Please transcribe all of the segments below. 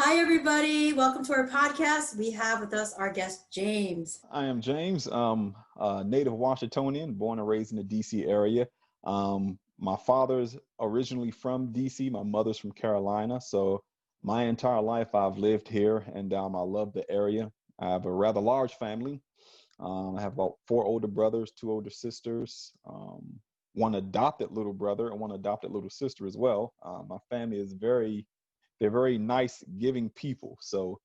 Hi, everybody. Welcome to our podcast. We have with us our guest, James. I am James, a native Washingtonian, born and raised in the DC area. My father's originally from DC, my mother's from Carolina. So my entire life I've lived here and I love the area. I have a rather large family. I have about four older brothers, two older sisters, one adopted little brother and one adopted little sister as well. My family is they're very nice, giving people. So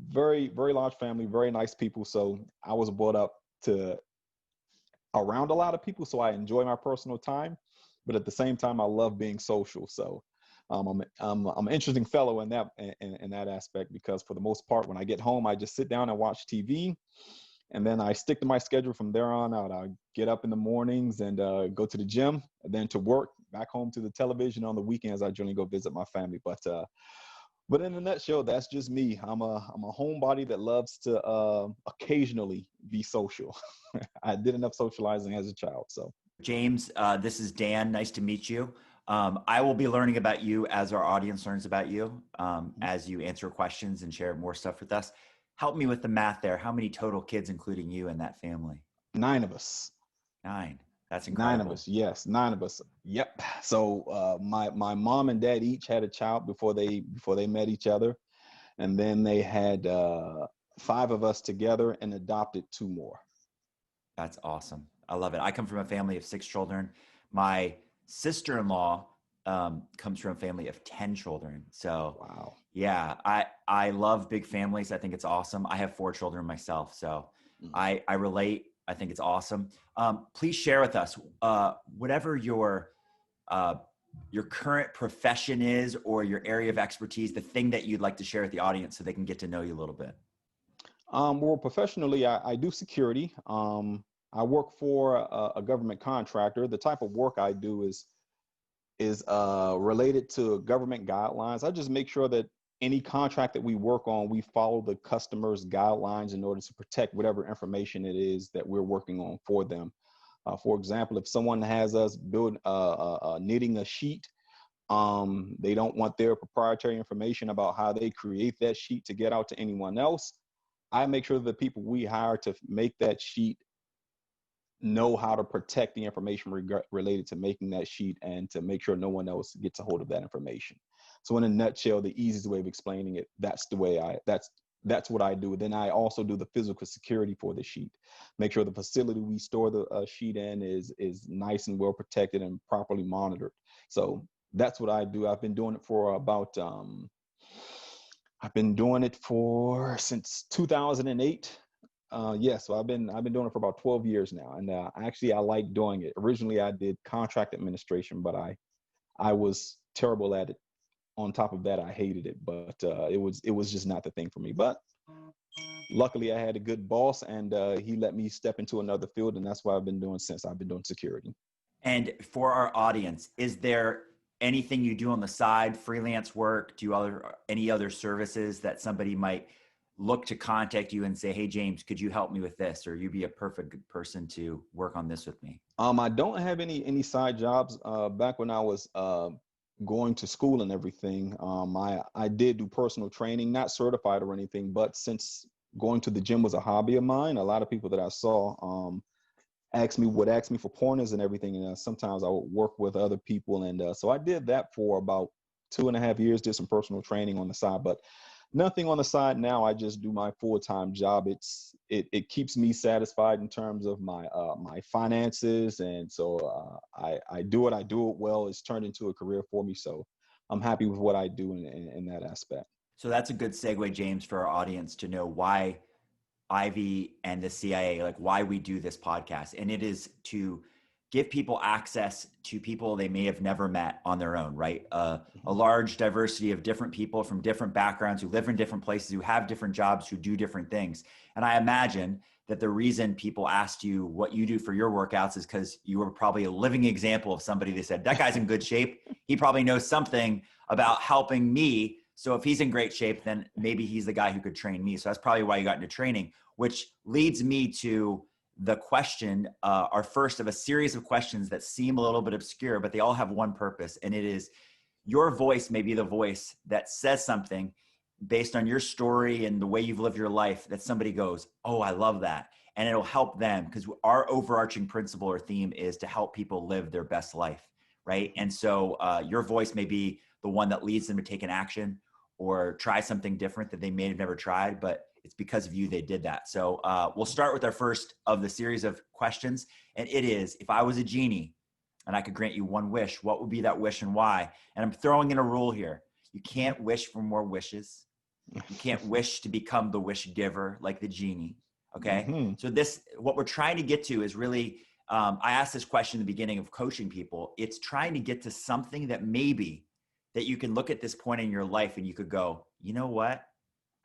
very, very large family, very nice people. So I was brought up to around a lot of people. So I enjoy my personal time, but at the same time, I love being social. So I'm an interesting fellow in that aspect, because for the most part, when I get home, I just sit down and watch TV. And then I stick to my schedule from there on out. I get up in the mornings and go to the gym, and then to work, back home to the television. On the weekends, I generally go visit my family. But in a nutshell, that's just me. I'm a homebody that loves to occasionally be social. I did enough socializing as a child. So James, this is Dan. Nice to meet you. I will be learning about you as our audience learns about you, as you answer questions and share more stuff with us. Help me with the math there. How many total kids, including you and that family? 9 of us. 9. That's incredible. 9 of us. Yes, 9 of us. Yep. So my mom and dad each had a child before they met each other, and then they had 5 of us together and adopted 2 more. That's awesome. I love it. I come from a family of 6 children. My sister-in-law comes from a family of 10 children. So wow. Yeah, I love big families. I think it's awesome. I have 4 children myself, so I relate. I think it's awesome. Please share with us whatever your current profession is, or your area of expertise, the thing that you'd like to share with the audience so they can get to know you a little bit. Well, professionally, I do security. I work for a government contractor. The type of work I do is related to government guidelines. I just make sure that any contract that we work on, we follow the customer's guidelines in order to protect whatever information it is that we're working on for them. For example, if someone has us build knitting a sheet, they don't want their proprietary information about how they create that sheet to get out to anyone else. I make sure that the people we hire to make that sheet know how to protect the information related to making that sheet, and to make sure no one else gets a hold of that information. So in a nutshell, the easiest way of explaining it, that's what I do. Then I also do the physical security for the sheet. Make sure the facility we store the sheet in is nice and well protected and properly monitored. So that's what I do. I've been doing it for since 2008. So I've been doing it for about 12 years now, and actually I like doing it. Originally, I did contract administration, but I was terrible at it. On top of that, I hated it, but it was just not the thing for me. But luckily, I had a good boss, and he let me step into another field, and that's what I've been doing since. I've been doing security. And for our audience, is there anything you do on the side, freelance work? Do you any other services that somebody might look to contact you and say, hey, James, could you help me with this? Or you'd be a perfect person to work on this with me? I don't have any side jobs. Back when I was going to school and everything, I did do personal training, not certified or anything, but since going to the gym was a hobby of mine, a lot of people that I saw would ask me for pointers and everything. And sometimes I would work with other people. And so I did that for about 2.5 years, did some personal training on the side, but nothing on the side now. I just do my full-time job. It keeps me satisfied in terms of my finances, and so I do it well. It's turned into a career for me, so I'm happy with what I do in that aspect. So that's a good segue, James, for our audience to know why Ivy and the CIA, like why we do this podcast, and it is to give people access to people they may have never met on their own, right? A large diversity of different people from different backgrounds who live in different places, who have different jobs, who do different things. And I imagine that the reason people asked you what you do for your workouts is because you were probably a living example of somebody they said, that guy's in good shape. He probably knows something about helping me. So if he's in great shape, then maybe he's the guy who could train me. So that's probably why you got into training, which leads me to the question, our first of a series of questions that seem a little bit obscure, but they all have one purpose. And it is, your voice may be the voice that says something based on your story and the way you've lived your life that somebody goes, oh, I love that. And it'll help them, because our overarching principle or theme is to help people live their best life, right? And so your voice may be the one that leads them to take an action or try something different that they may have never tried, but it's because of you they did that. So we'll start with our first of the series of questions. And it is, if I was a genie and I could grant you one wish, what would be that wish and why? And I'm throwing in a rule here. You can't wish for more wishes. You can't wish to become the wish giver like the genie. Okay. Mm-hmm. So what we're trying to get to is really, I asked this question in the beginning of coaching people. It's trying to get to something that maybe that you can look at this point in your life and you could go, you know what?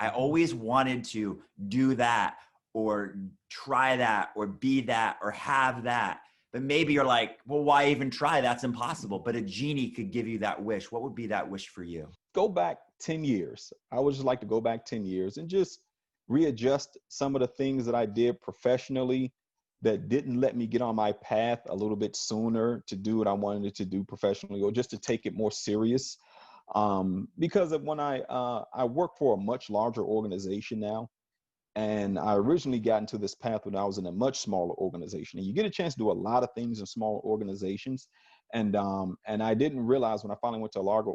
I always wanted to do that or try that or be that or have that. But maybe you're like, well, why even try? That's impossible. But a genie could give you that wish. What would be that wish for you? Go back 10 years. I would just like to go back 10 years and just readjust some of the things that I did professionally that didn't let me get on my path a little bit sooner to do what I wanted to do professionally, or just to take it more serious. Because of when I work for a much larger organization now, and I originally got into this path when I was in a much smaller organization. And you get a chance to do a lot of things in smaller organizations. And I didn't realize when I finally went to larger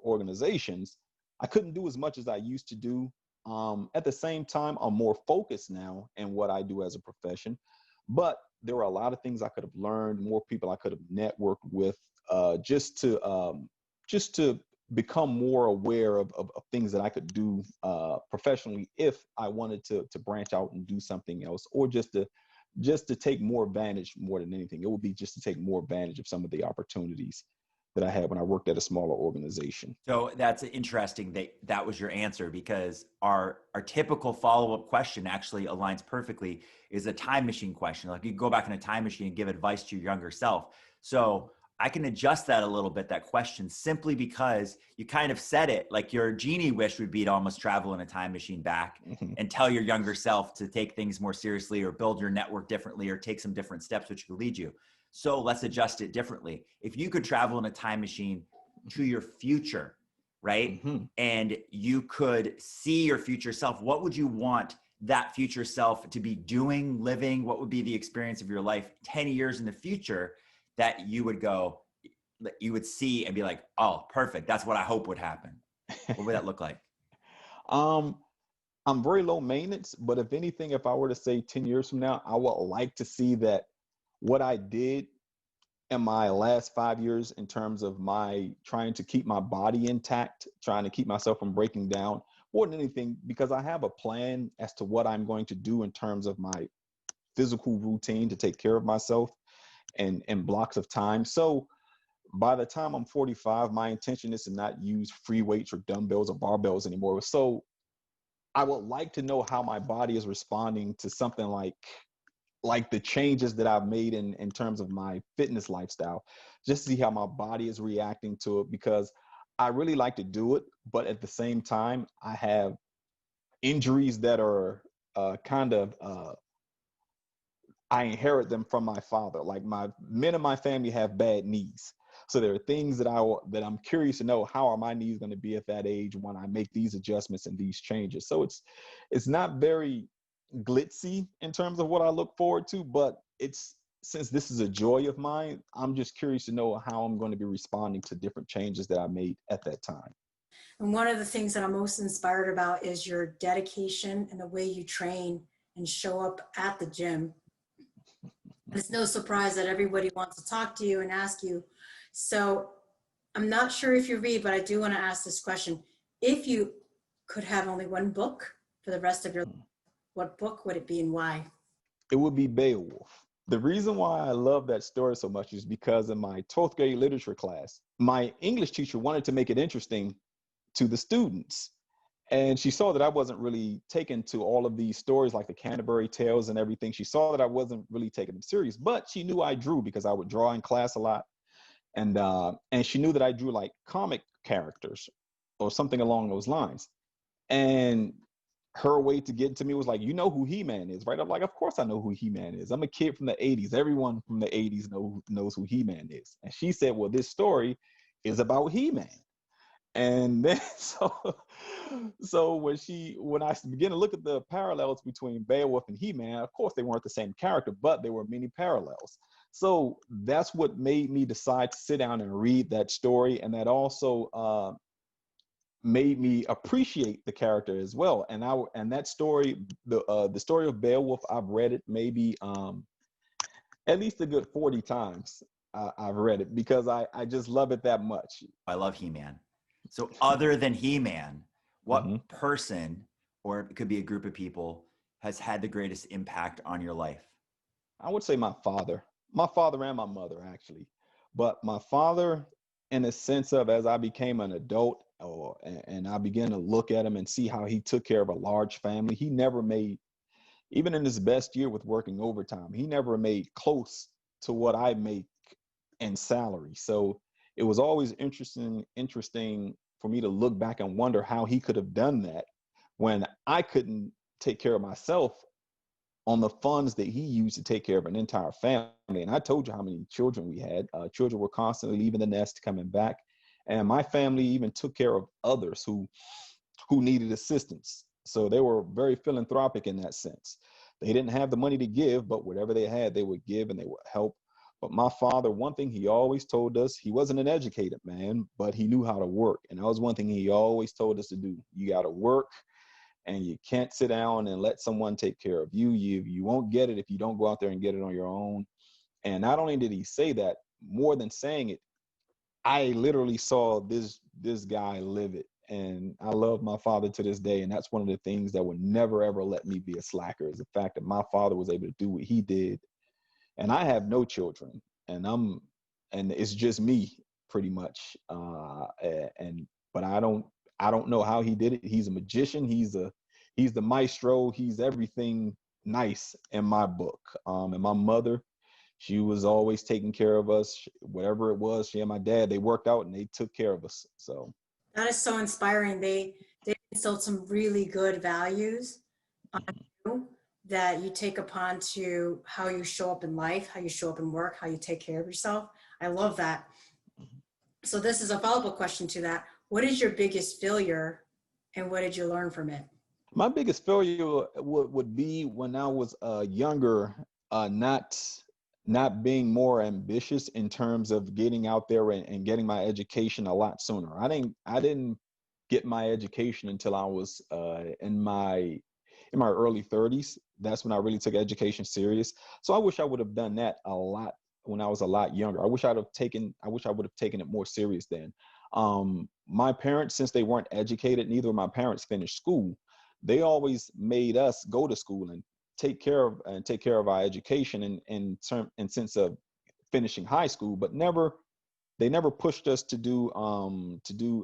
organizations, I couldn't do as much as I used to do. At the same time, I'm more focused now in what I do as a profession. But there were a lot of things I could have learned, more people I could have networked with, just to become more aware of things that I could do professionally if I wanted to branch out and do something else, or just to take more advantage. More than anything, it would be just to take more advantage of some of the opportunities that I had when I worked at a smaller organization. So that's interesting that was your answer, because our typical follow-up question actually aligns perfectly, is a time machine question. Like, you go back in a time machine and give advice to your younger self. So I can adjust that a little bit, that question, simply because you kind of said it. Like, your genie wish would be to almost travel in a time machine back and tell your younger self to take things more seriously, or build your network differently, or take some different steps which could lead you. So let's adjust it differently. If you could travel in a time machine to your future, right? Mm-hmm. And you could see your future self, what would you want that future self to be doing, living? What would be the experience of your life 10 years in the future that you would see and be like, oh, perfect. That's what I hope would happen. What would that look like? I'm very low maintenance, but if anything, if I were to say 10 years from now, I would like to see that what I did in my last 5 years in terms of my trying to keep my body intact, trying to keep myself from breaking down, more than anything, because I have a plan as to what I'm going to do in terms of my physical routine to take care of myself and blocks of time. So by the time I'm 45, my intention is to not use free weights or dumbbells or barbells anymore. So I would like to know how my body is responding to something like the changes that I've made in terms of my fitness lifestyle, just to see how my body is reacting to it, because I really like to do it. But at the same time, I have injuries that are I inherit them from my father. Like, my men in my family have bad knees. So there are things that I'm curious to know, how are my knees going to be at that age when I make these adjustments and these changes. So it's not very glitzy in terms of what I look forward to, but since this is a joy of mine, I'm just curious to know how I'm going to be responding to different changes that I made at that time. And one of the things that I'm most inspired about is your dedication and the way you train and show up at the gym. It's no surprise that everybody wants to talk to you and ask you. So I'm not sure if you read, but I do want to ask this question. If you could have only one book for the rest of your life, what book would it be and why? It would be Beowulf. The reason why I love that story so much is because in my 12th grade literature class, my English teacher wanted to make it interesting to the students. And she saw that I wasn't really taken to all of these stories like the Canterbury Tales and everything. She saw that I wasn't really taking them serious, but she knew I drew because I would draw in class a lot. And she knew that I drew like comic characters or something along those lines. And her way to get to me was like, you know who He-Man is, right? I'm like, of course I know who He-Man is. I'm a kid from the 80s. Everyone from the 80s knows who He-Man is. And she said, well, this story is about He-Man. And then so when I began to look at the parallels between Beowulf and He-Man, of course they weren't the same character, but there were many parallels. So that's what made me decide to sit down and read that story, and that also made me appreciate the character as well. And that story, the story of Beowulf, I've read it maybe at least a good 40 times. I've read it because I just love it that much. I love He-Man. So other than He-Man, what Mm-hmm. person, or it could be a group of people, has had the greatest impact on your life? I would say my father and my mother, actually. But my father, in a sense of, as I became an adult, and I began to look at him and see how he took care of a large family, he never made, even in his best year with working overtime, he never made close to what I make in salary. So it was always interesting for me to look back and wonder how he could have done that when I couldn't take care of myself on the funds that he used to take care of an entire family. And I told you how many children we had. Children were constantly leaving the nest, coming back. And my family even took care of others who needed assistance. So they were very philanthropic in that sense. They didn't have the money to give, but whatever they had, they would give and they would help. But my father, one thing he always told us, he wasn't an educated man, but he knew how to work. And that was one thing he always told us to do. You got to work, and you can't sit down and let someone take care of you. You won't get it if you don't go out there and get it on your own. And not only did he say that, more than saying it, I literally saw this guy live it. And I love my father to this day. And that's one of the things that would never, ever let me be a slacker, is the fact that my father was able to do what he did. And I have no children, and it's just me pretty much. But I don't know how he did it. He's a magician. He's the maestro. He's everything nice in my book. And my mother, she was always taking care of us. Whatever it was, she and my dad, they worked out and they took care of us. So That is so inspiring. They instilled some really good values on you that you take upon to how you show up in life, how you show up in work, how you take care of yourself. I love that. So this is a follow-up question to that. What is your biggest failure and what did you learn from it? my biggest failure would be when I was younger, not being more ambitious in terms of getting out there and getting my education a lot sooner. I didn't get my education until I was in my early 30s. That's when I really took education serious. So I wish I would have done that a lot when I was a lot younger. I wish I would have taken it more serious then. My parents, since they weren't educated, neither of my parents finished school. They always made us go to school and take care of our education in sense of finishing high school, but they never pushed us to do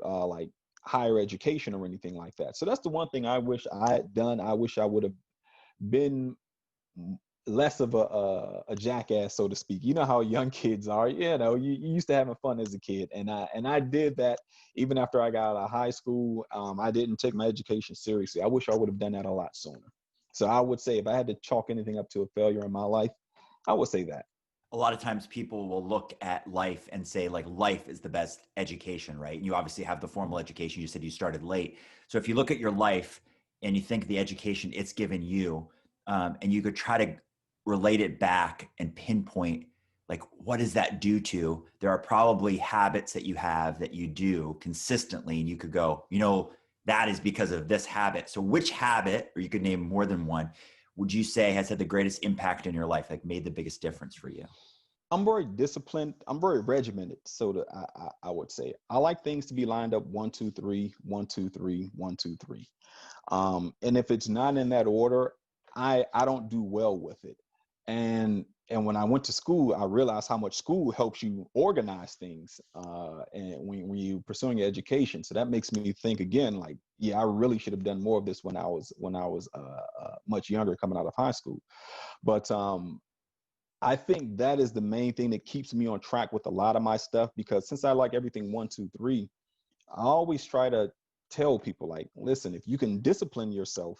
like higher education or anything like that. So that's the one thing I wish I had done. I wish I would have been less of a jackass, so to speak. You know how young kids are. You used to having fun as a kid, and I did that even after I got out of high school. I didn't take my education seriously. I wish I would have done that a lot sooner. So I would say, if I had to chalk anything up to a failure in my life, I would say that. A lot of times people will look at life and say, like, life is the best education, right? And you obviously have the formal education. You said you started late. So if you look at your life and you think the education it's given you, and you could try to relate it back and pinpoint, like, what does that do to? There are probably habits that you have that you do consistently, and you could go, that is because of this habit. So which habit, or you could name more than one, would you say has had the greatest impact in your life, like made the biggest difference for you? I'm very disciplined. I'm very regimented. So I would say I like things to be lined up 1, 2, 3, 1, 2, 3, 1, 2, 3. And if it's not in that order, I don't do well with it. And when I went to school, I realized how much school helps you organize things, and when you pursuing your education. So that makes me think again, like, yeah, I really should have done more of this when I was much younger, coming out of high school. But I think that is the main thing that keeps me on track with a lot of my stuff, because since I like everything 1, 2, 3, I always try to tell people, like, listen, if you can discipline yourself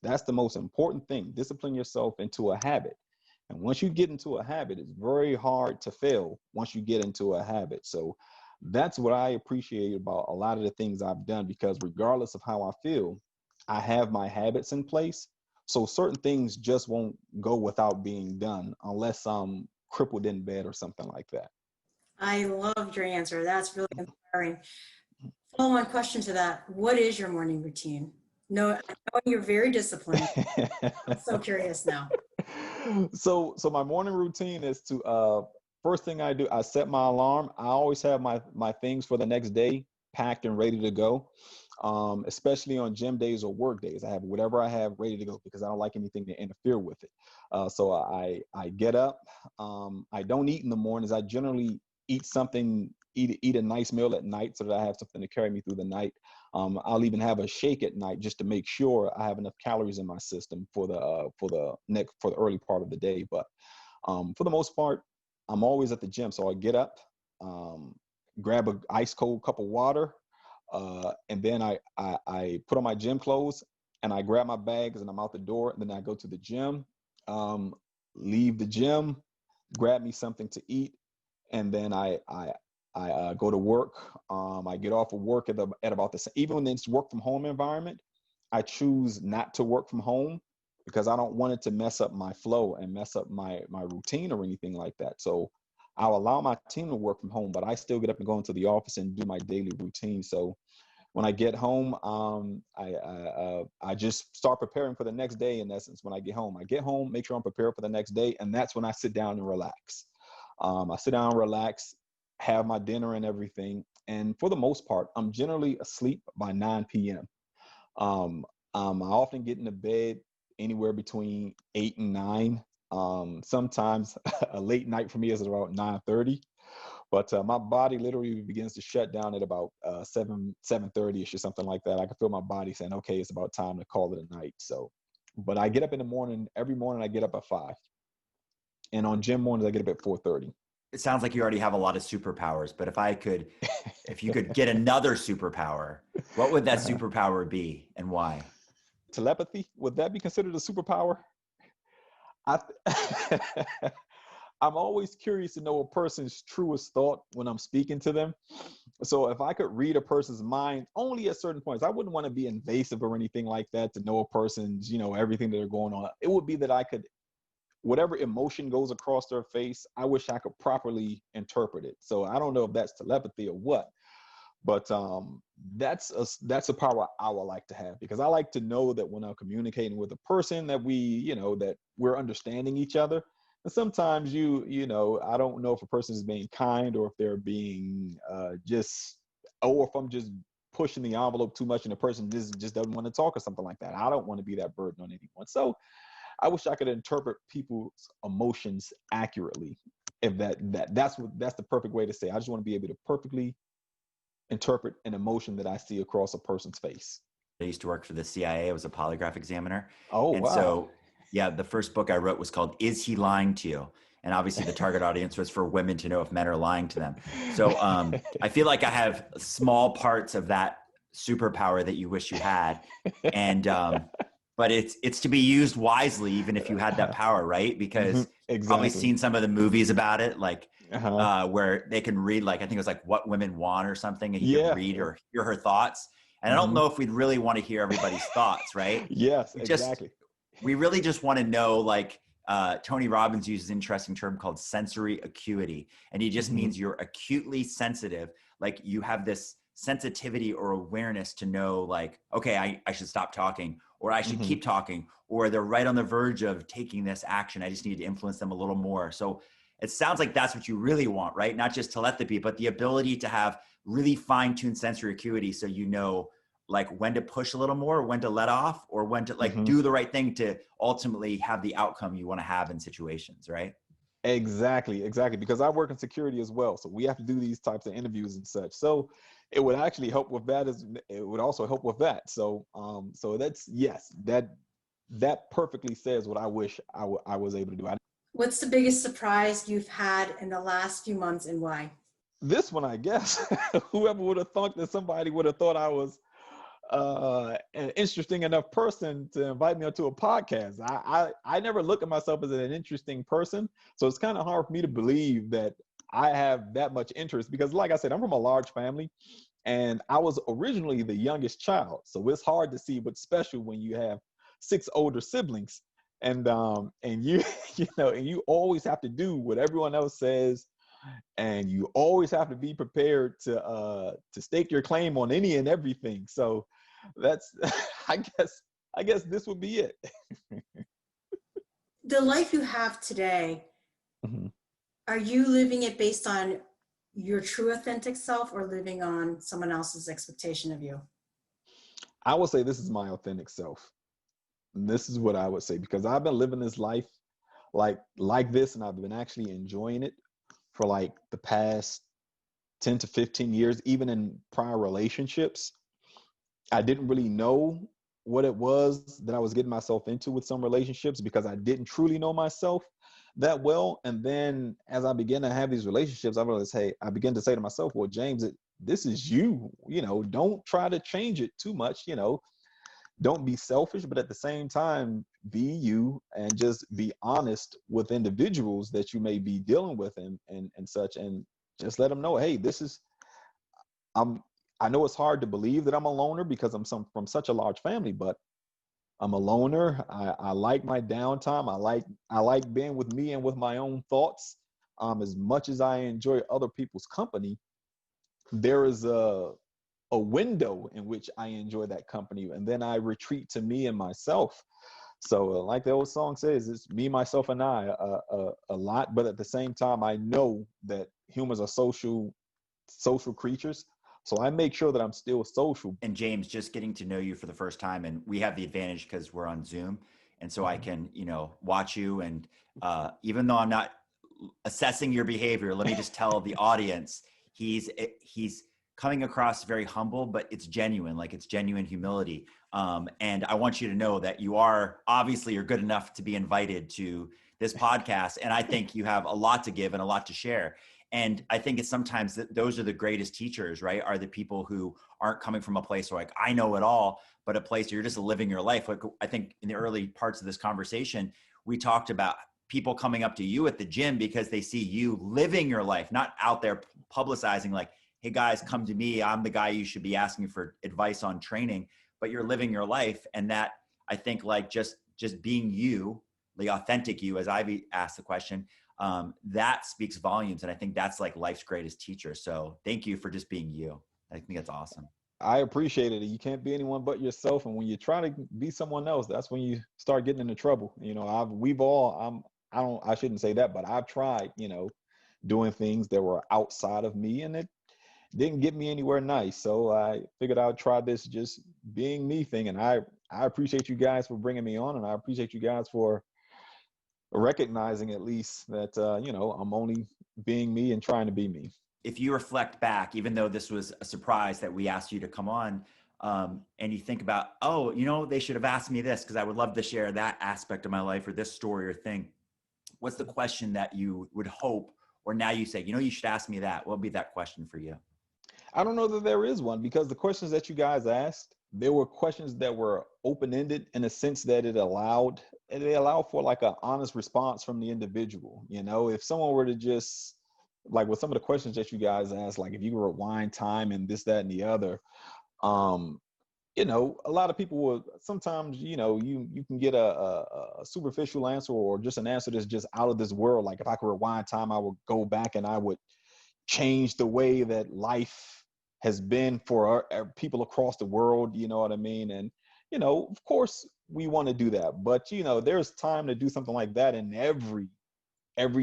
That's the most important thing. Discipline yourself into a habit. And once you get into a habit, it's very hard to fail once you get into a habit. So that's what I appreciate about a lot of the things I've done, because regardless of how I feel, I have my habits in place. So certain things just won't go without being done unless I'm crippled in bed or something like that. I loved your answer. That's really inspiring. Follow-on question to that. What is your morning routine? No, I know you're very disciplined. I'm so curious now. So my morning routine is to first thing I do, I set my alarm. I always have my things for the next day packed and ready to go. Especially on gym days or work days, I have whatever I have ready to go because I don't like anything to interfere with it. So I get up. I don't eat in the mornings. I generally eat something, eat a nice meal at night so that I have something to carry me through the night. I'll even have a shake at night just to make sure I have enough calories in my system for the early part of the day. But for the most part, I'm always at the gym. So I get up, grab a ice cold cup of water, and then I put on my gym clothes and I grab my bags and I'm out the door. And then I go to the gym, leave the gym, grab me something to eat, and then I go to work. I get off of work at about the same. Even when it's work from home environment, I choose not to work from home because I don't want it to mess up my flow and mess up my routine or anything like that. So I'll allow my team to work from home, but I still get up and go into the office and do my daily routine. So when I get home, I just start preparing for the next day. In essence, when I get home, make sure I'm prepared for the next day, and that's when I sit down and relax. I sit down, relax, have my dinner and everything, and for the most part, I'm generally asleep by 9 p.m. I often get into bed anywhere between 8 and 9. Sometimes a late night for me is about 9:30. But my body literally begins to shut down at about 7:30ish or something like that. I can feel my body saying, okay, it's about time to call it a night. So, but I get up in the morning. Every morning I get up at 5. And on gym mornings, I get up at 4:30. It sounds like you already have a lot of superpowers, but if you could get another superpower, what would that superpower be and why? Telepathy, would that be considered a superpower? I I'm always curious to know a person's truest thought when I'm speaking to them. So if I could read a person's mind only at certain points, I wouldn't want to be invasive or anything like that to know a person's, everything that they're going on. It would be that I could, whatever emotion goes across their face, I wish I could properly interpret it. So I don't know if that's telepathy or what, but that's a power I would like to have, because I like to know that when I'm communicating with a person that that we're understanding each other. And sometimes I don't know if a person is being kind or if they're being or if I'm just pushing the envelope too much and the person just doesn't want to talk or something like that. I don't want to be that burden on anyone. So I wish I could interpret people's emotions accurately. If that's the perfect way to say it. I just want to be able to perfectly interpret an emotion that I see across a person's face. I used to work for the CIA. I was a polygraph examiner. Oh, and wow. So yeah, the first book I wrote was called Is He Lying to You? And obviously the target audience was for women to know if men are lying to them. So I feel like I have small parts of that superpower that you wish you had. And but it's to be used wisely, even if you had that power, right? Because Exactly. Probably seen some of the movies about it, like where they can read, like, I think it was like What Women Want or something, and you could read or hear her thoughts. And I don't know if we'd really want to hear everybody's thoughts, right? Yes, exactly. We really just want to know, like, Tony Robbins uses an interesting term called sensory acuity. And he just means you're acutely sensitive. Like you have this sensitivity or awareness to know, like, okay, I should stop talking, or I should keep talking, or they're right on the verge of taking this action. I just need to influence them a little more. So it sounds like that's what you really want, right? Not just telepathy, but the ability to have really fine-tuned sensory acuity. So like when to push a little more, or when to let off, or when to do the right thing to ultimately have the outcome you want to have in situations, right? Exactly. Because I work in security as well. So we have to do these types of interviews and such. So it would actually help with that. It would also help with that. So, so that's, yes, that perfectly says what I wish I was able to do. What's the biggest surprise you've had in the last few months and why? This one, I guess, whoever would have thought that somebody would have thought I was an interesting enough person to invite me onto a podcast. I never look at myself as an interesting person, so it's kind of hard for me to believe that I have that much interest because, like I said, I'm from a large family, and I was originally the youngest child. So it's hard to see what's special when you have 6 older siblings, and you and you always have to do what everyone else says, and you always have to be prepared to stake your claim on any and everything. So that's I guess this would be it. The life you have today, Mhm. are you living it based on your true authentic self or living on someone else's expectation of you? I would say this is my authentic self. And this is what I would say because I've been living this life like this, and I've been actually enjoying it for like the past 10 to 15 years, even in prior relationships. I didn't really know what it was that I was getting myself into with some relationships because I didn't truly know myself that well. And then as I began to have these relationships, I realized, hey, I began to say to myself, well, James, this is you, don't try to change it too much, don't be selfish, but at the same time, be you and just be honest with individuals that you may be dealing with and such. And just let them know, hey, I'm, I know it's hard to believe that I'm a loner because from such a large family, but I'm a loner. I like my downtime. I like being with me and with my own thoughts. As much as I enjoy other people's company, there is a window in which I enjoy that company, and then I retreat to me and myself. So, like the old song says, it's me, myself, and I a lot. But at the same time, I know that humans are social creatures. So I make sure that I'm still social. And James, just getting to know you for the first time, and we have the advantage because we're on Zoom, and so I can, watch you. And even though I'm not assessing your behavior, let me just tell the audience he's coming across very humble, but it's genuine, like it's genuine humility. And I want you to know that you're good enough to be invited to this podcast, and I think you have a lot to give and a lot to share. And I think it's sometimes that those are the greatest teachers, right? Are the people who aren't coming from a place where like, I know it all, but a place where you're just living your life. Like I think in the early parts of this conversation, we talked about people coming up to you at the gym because they see you living your life, not out there publicizing like, hey guys, come to me. I'm the guy you should be asking for advice on training, but you're living your life. And that I think like just being you, the authentic you, as Ivy asked the question, that speaks volumes. And I think that's like life's greatest teacher. So thank you for just being you. I think that's awesome. I appreciate it. You can't be anyone but yourself. And when you try to be someone else, that's when you start getting into trouble. I shouldn't say that, but I've tried, doing things that were outside of me, and it didn't get me anywhere nice. So I figured I would try this just being me thing. And I appreciate you guys for bringing me on, and I appreciate you guys for recognizing at least that, I'm only being me and trying to be me. If you reflect back, even though this was a surprise that we asked you to come on, and you think about, they should have asked me this because I would love to share that aspect of my life or this story or thing. What's the question that you would hope, or now you say, you should ask me that? What would be that question for you? I don't know that there is one because the questions that you guys asked, there were questions that were open-ended in a sense that they allowed for like an honest response from the individual. If someone were to just like with some of the questions that you guys asked, like if you could rewind time and this, that, and the other, a lot of people will sometimes, you can get a superficial answer or just an answer that's just out of this world. Like if I could rewind time, I would go back and I would change the way that life has been for our people across the world. You know what I mean? And, of course we want to do that, but there's time to do something like that in every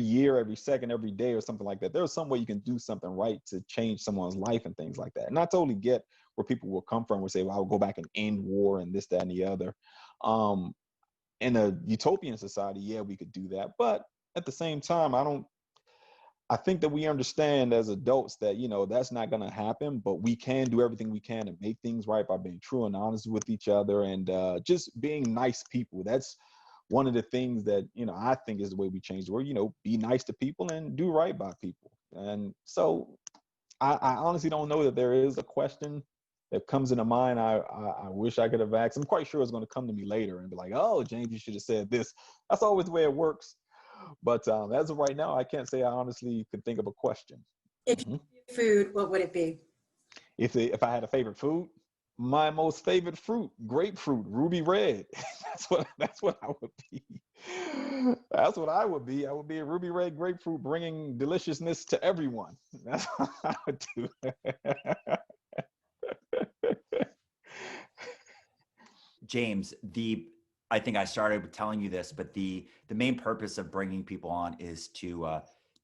year, every second, every day or something like that. There's some way you can do something right to change someone's life and things like that. And I totally get where people will come from, where say, well, I'll go back and end war and this, that, and the other. In a utopian society, yeah, we could do that. But at the same time, I think that we understand as adults that, that's not going to happen, but we can do everything we can to make things right by being true and honest with each other and just being nice people. That's one of the things that, I think is the way we change the world, be nice to people and do right by people. And so I honestly don't know that there is a question that comes into mind, I wish I could have asked. I'm quite sure it's going to come to me later and be like, oh, James, you should have said this. That's always the way it works. But as of right now, I can't say I honestly could think of a question. If you had food, what would it be? If I had a favorite food, my most favorite fruit, grapefruit, ruby red. That's what I would be. That's what I would be. I would be a ruby red grapefruit, bringing deliciousness to everyone. That's what I would do. James, I think I started with telling you this, but the main purpose of bringing people on is to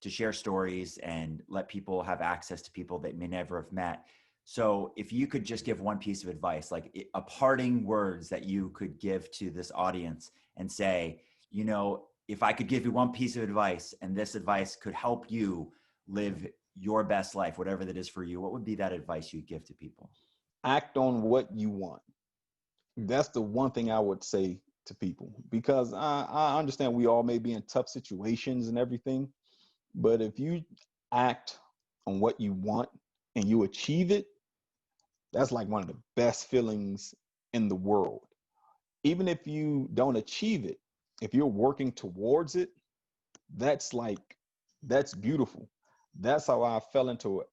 share stories and let people have access to people they may never have met. So if you could just give one piece of advice, like a parting words that you could give to this audience and say, you know, if I could give you one piece of advice and this advice could help you live your best life, whatever that is for you, what would be that advice you'd give to people? Act on what you want. That's the one thing I would say to people, because I understand we all may be in tough situations and everything, but if you act on what you want and you achieve it, that's like one of the best feelings in the world. Even if you don't achieve it, if you're working towards it, that's beautiful. That's how I fell into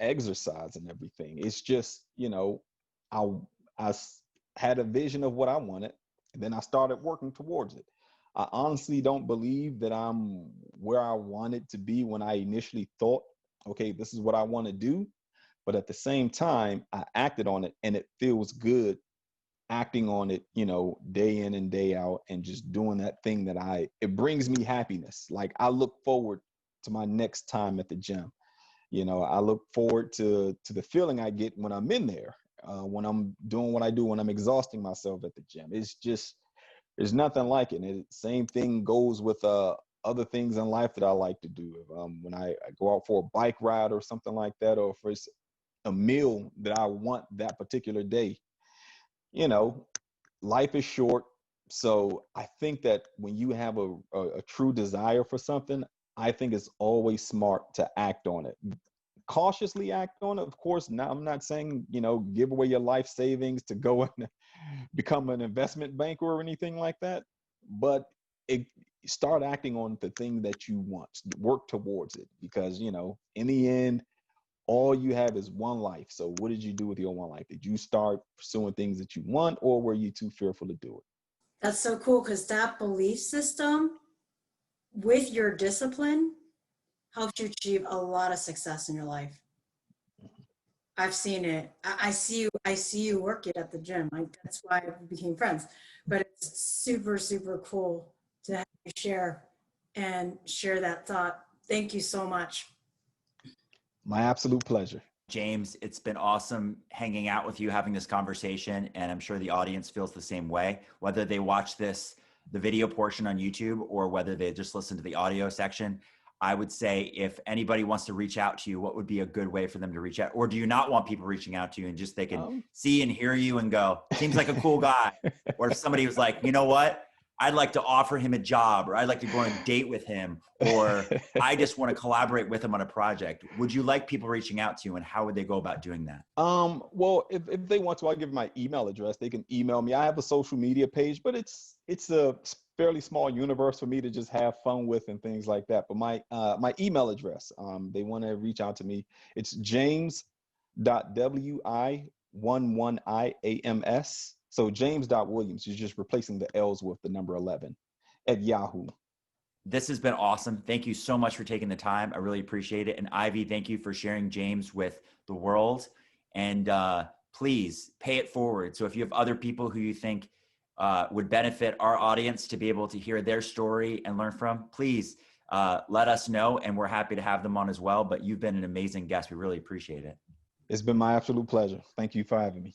exercise and everything. It's just, you know, I had a vision of what I wanted, and then I started working towards it. I honestly don't believe that I'm where I wanted to be when I initially thought, okay, this is what I want to do. But at the same time, I acted on it, and it feels good acting on it, you know, day in and day out, and just doing that thing it brings me happiness. Like, I look forward to my next time at the gym. You know, I look forward to the feeling I get when I'm in there, when I'm doing what I do, when I'm exhausting myself at the gym. It's just, there's nothing like it. And same thing goes with other things in life that I like to do. When I go out for a bike ride or something like that, or if it's a meal that I want that particular day, you know, life is short. So I think that when you have a true desire for something, I think it's always smart to act on it. Cautiously act on it, of course. Now, I'm not saying, you know, give away your life savings to go and become an investment banker or anything like that, but start acting on the thing that you want. Work towards it, because, you know, in the end, all you have is one life. So what did you do with your one life? Did you start pursuing things that you want, or were you too fearful to do it? That's so cool, because that belief system with your discipline helps you achieve a lot of success in your life. I've seen it. I see you work it at the gym. That's why we became friends. But it's super, super cool to have you share that thought. Thank you so much. My absolute pleasure. James, it's been awesome hanging out with you, having this conversation, and I'm sure the audience feels the same way, whether they watch the video portion on YouTube or whether they just listen to the audio section. I would say, if anybody wants to reach out to you, what would be a good way for them to reach out? Or do you not want people reaching out to you and just they can see and hear you and go, seems like a cool guy? Or if somebody was like, you know what? I'd like to offer him a job, or I'd like to go on a date with him, or I just want to collaborate with him on a project. Would you like people reaching out to you, and how would they go about doing that? Well, if they want to, I'll give my email address. They can email me. I have a social media page, but it's a fairly small universe for me to just have fun with and things like that. But my email address, they want to reach out to me. It's james.wi11iams. So James.Williams, you're just replacing the L's with the number 11 at Yahoo. This has been awesome. Thank you so much for taking the time. I really appreciate it. And Ivy, thank you for sharing James with the world. And please pay it forward. So if you have other people who you think would benefit our audience to be able to hear their story and learn from, please let us know. And we're happy to have them on as well. But you've been an amazing guest. We really appreciate it. It's been my absolute pleasure. Thank you for having me.